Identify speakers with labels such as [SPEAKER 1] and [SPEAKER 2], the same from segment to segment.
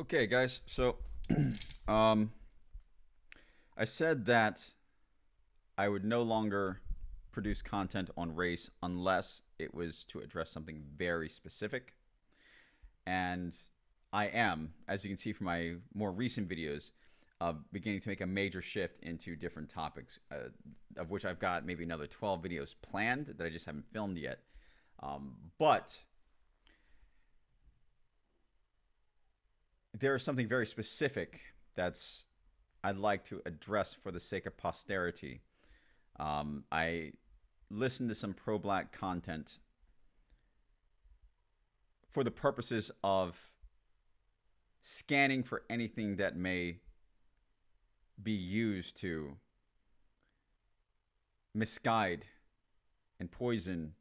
[SPEAKER 1] Okay, guys. So, um, I said that I would no longer produce content on race unless it was to address something very specific. And I am, as you can see from my more recent videos, beginning to make a major shift into different topics, of which I've got maybe another 12 videos planned that I just haven't filmed yet. But there is something very specific that's I'd like to address for the sake of posterity. I listened to some pro-black content for the purposes of scanning for anything that may be used to misguide and poison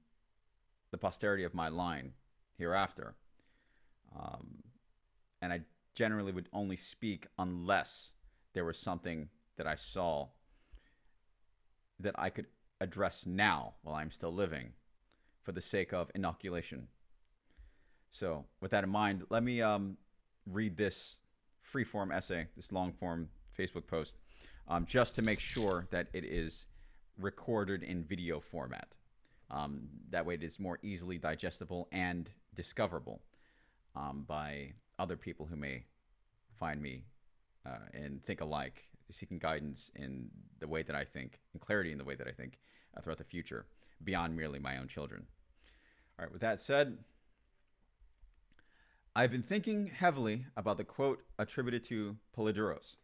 [SPEAKER 1] the posterity of my line hereafter. And I generally would only speak unless there was something that I saw that I could address now while I'm still living for the sake of inoculation. So, with that in mind, let me read this free-form essay, this long-form Facebook post, just to make sure that it is recorded in video format. That way it is more easily digestible and discoverable by other people who may find me and think alike, seeking guidance in the way that I think and clarity in the way that I think throughout the future, beyond merely my own children. All right, with that said, I've been thinking heavily about the quote attributed to Polydoros.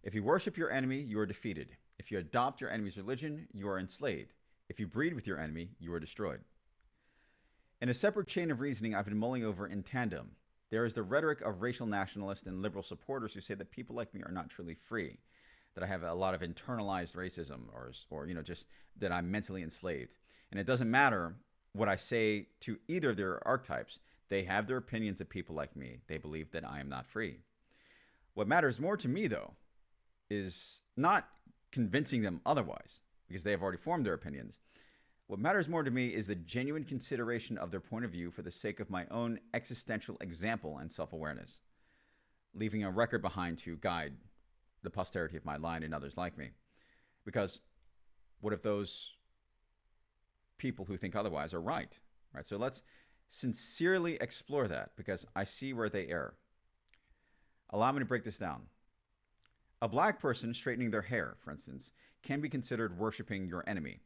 [SPEAKER 1] If you worship your enemy, you are defeated. If you adopt your enemy's religion, you are enslaved. If you breed with your enemy, you are destroyed. In a separate chain of reasoning I've been mulling over in tandem, there is the rhetoric of racial nationalists and liberal supporters who say that people like me are not truly free, that I have a lot of internalized racism, or just that I'm mentally enslaved. And it doesn't matter what I say to either of their archetypes. They have their opinions of people like me. They believe that I am not free. What matters more to me, though, is not convincing them otherwise, because they have already formed their opinions. What matters more to me is the genuine consideration of their point of view for the sake of my own existential example and self-awareness, leaving a record behind to guide the posterity of my line and others like me. Because what if those people who think otherwise are right? Right? So let's sincerely explore that, because I see where they err. Allow me to break this down. A black person straightening their hair, for instance, can be considered worshiping your enemy.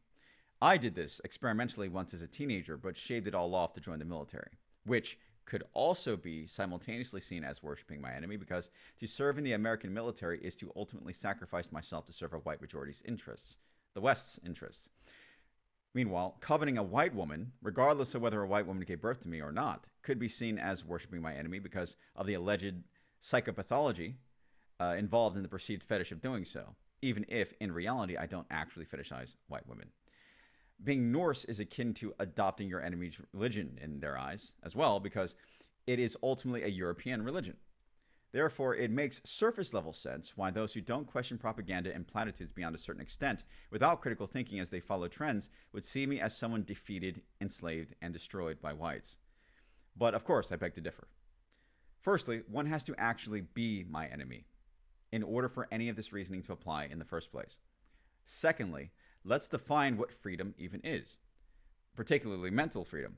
[SPEAKER 1] I did this experimentally once as a teenager, but shaved it all off to join the military, which could also be simultaneously seen as worshiping my enemy, because to serve in the American military is to ultimately sacrifice myself to serve a white majority's interests, the West's interests. Meanwhile, coveting a white woman, regardless of whether a white woman gave birth to me or not, could be seen as worshiping my enemy because of the alleged psychopathology involved in the perceived fetish of doing so, even if, in reality, I don't actually fetishize white women. Being Norse is akin to adopting your enemy's religion in their eyes as well, because it is ultimately a European religion. Therefore, it makes surface-level sense why those who don't question propaganda and platitudes beyond a certain extent, without critical thinking as they follow trends, would see me as someone defeated, enslaved, and destroyed by whites. But, of course, I beg to differ. Firstly, one has to actually be my enemy in order for any of this reasoning to apply in the first place. Secondly, let's define what freedom even is, particularly mental freedom.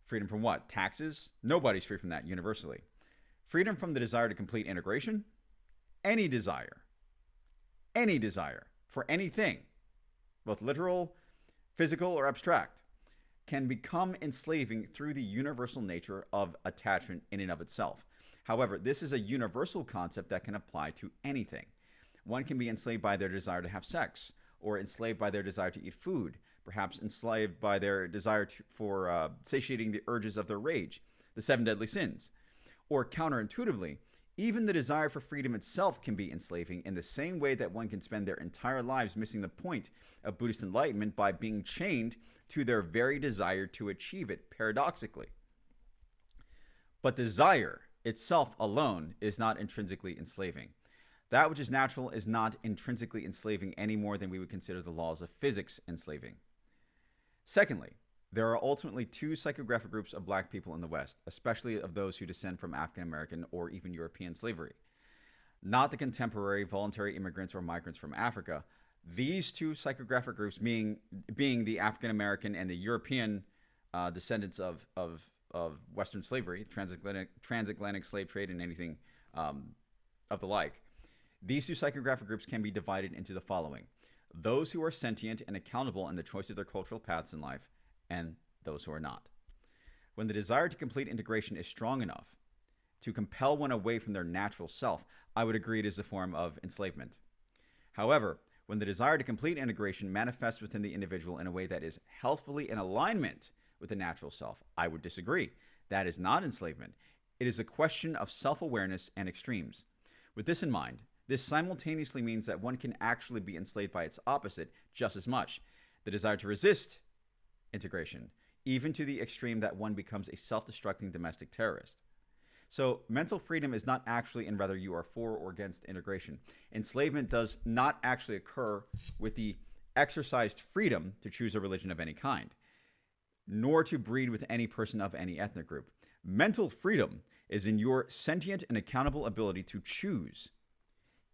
[SPEAKER 1] Freedom from what? Taxes? Nobody's free from that universally. Freedom from the desire to complete integration? Any desire for anything, both literal, physical, or abstract, can become enslaving through the universal nature of attachment in and of itself. However, this is a universal concept that can apply to anything. One can be enslaved by their desire to have sex, or enslaved by their desire to eat food, perhaps enslaved by their desire for satiating the urges of their rage, the 7 deadly sins. Or counterintuitively, even the desire for freedom itself can be enslaving in the same way that one can spend their entire lives missing the point of Buddhist enlightenment by being chained to their very desire to achieve it, paradoxically. But desire itself alone is not intrinsically enslaving. That which is natural is not intrinsically enslaving any more than we would consider the laws of physics enslaving. Secondly, There are ultimately two psychographic groups of black people in the West, especially of those who descend from African American or even European slavery. Not the contemporary voluntary immigrants or migrants from Africa. These two psychographic groups being the African American and the European descendants of Western slavery, transatlantic slave trade, and anything of the like. These two psychographic groups can be divided into the following: those who are sentient and accountable in the choice of their cultural paths in life, and those who are not. When the desire to complete integration is strong enough to compel one away from their natural self, I would agree it is a form of enslavement. However, when the desire to complete integration manifests within the individual in a way that is healthfully in alignment with the natural self, I would disagree. That is not enslavement. It is a question of self-awareness and extremes. With this in mind, this simultaneously means that one can actually be enslaved by its opposite just as much, the desire to resist integration, even to the extreme that one becomes a self-destructing domestic terrorist. So mental freedom is not actually in whether you are for or against integration. Enslavement does not actually occur with the exercised freedom to choose a religion of any kind, nor to breed with any person of any ethnic group. Mental freedom is in your sentient and accountable ability to choose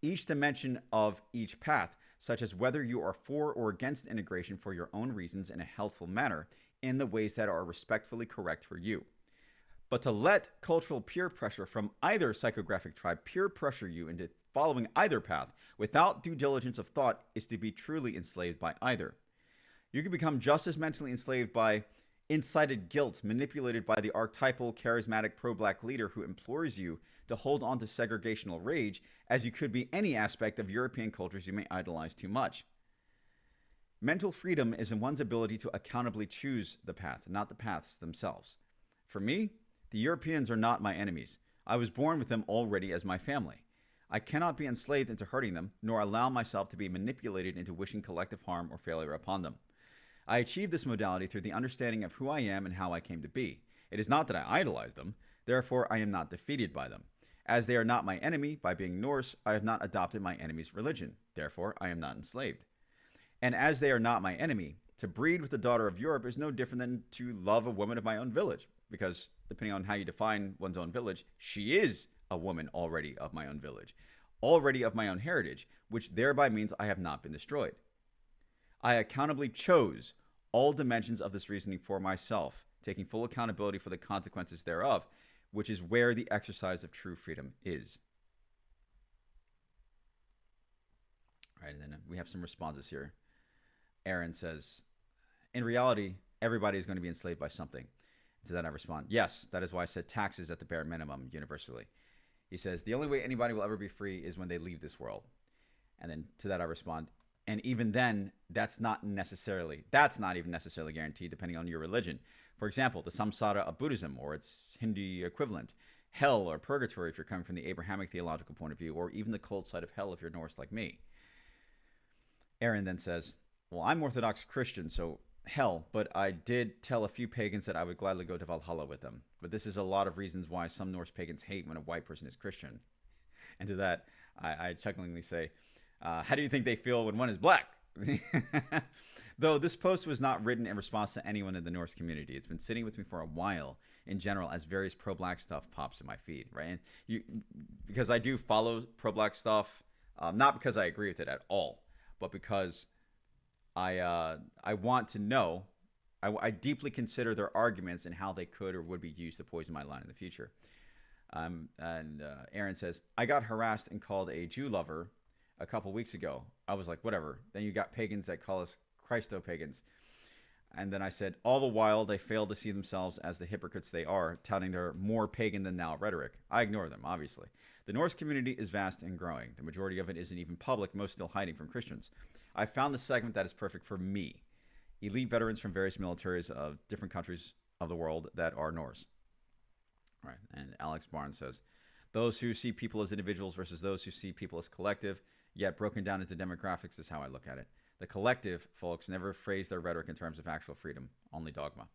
[SPEAKER 1] each dimension of each path, such as whether you are for or against integration for your own reasons in a healthful manner in the ways that are respectfully correct for you. But to let cultural peer pressure from either psychographic tribe peer pressure you into following either path without due diligence of thought is to be truly enslaved by either. You can become just as mentally enslaved by incited guilt manipulated by the archetypal, charismatic pro-black leader who implores you to hold on to segregational rage as you could be any aspect of European cultures you may idolize too much. Mental freedom is in one's ability to accountably choose the path, not the paths themselves. For me, the Europeans are not my enemies. I was born with them already as my family. I cannot be enslaved into hurting them, nor allow myself to be manipulated into wishing collective harm or failure upon them. I achieve this modality through the understanding of who I am and how I came to be. It is not that I idolize them, therefore I am not defeated by them. As they are not my enemy, by being Norse, I have not adopted my enemy's religion. Therefore, I am not enslaved. And as they are not my enemy, to breed with the daughter of Europe is no different than to love a woman of my own village, because depending on how you define one's own village, she is a woman already of my own village, already of my own heritage, which thereby means I have not been destroyed. I accountably chose all dimensions of this reasoning for myself, taking full accountability for the consequences thereof, which is where the exercise of true freedom is. All right, and then we have some responses here. Aaron says, in reality, everybody is going to be enslaved by something. To that I respond, yes, that is why I said taxes at the bare minimum universally. He says, the only way anybody will ever be free is when they leave this world. And then to that I respond, and even then, that's not even necessarily guaranteed depending on your religion. For example, the samsara of Buddhism or its Hindu equivalent, hell or purgatory if you're coming from the Abrahamic theological point of view, or even the cold side of hell if you're Norse like me. Aaron then says, well, I'm Orthodox Christian, so hell, but I did tell a few pagans that I would gladly go to Valhalla with them. But this is a lot of reasons why some Norse pagans hate when a white person is Christian. And to that, I chucklingly say, how do you think they feel when one is black? Though this post was not written in response to anyone in the Norse community. It's been sitting with me for a while in general as various pro-black stuff pops in my feed, right? And because I do follow pro-black stuff, not because I agree with it at all, but because I want to know, I deeply consider their arguments and how they could or would be used to poison my line in the future. And Aaron says, I got harassed and called a Jew lover a couple weeks ago. I was like, whatever. Then you got pagans that call us Christo-pagans. And then I said, all the while they fail to see themselves as the hypocrites they are, touting their more pagan than thou rhetoric. I ignore them, obviously. The Norse community is vast and growing. The majority of it isn't even public, most still hiding from Christians. I found the segment that is perfect for me. Elite veterans from various militaries of different countries of the world that are Norse. All right, and Alex Barnes says, those who see people as individuals versus those who see people as collective, yet broken down into demographics is how I look at it. The collective folks never phrase their rhetoric in terms of actual freedom, only dogma.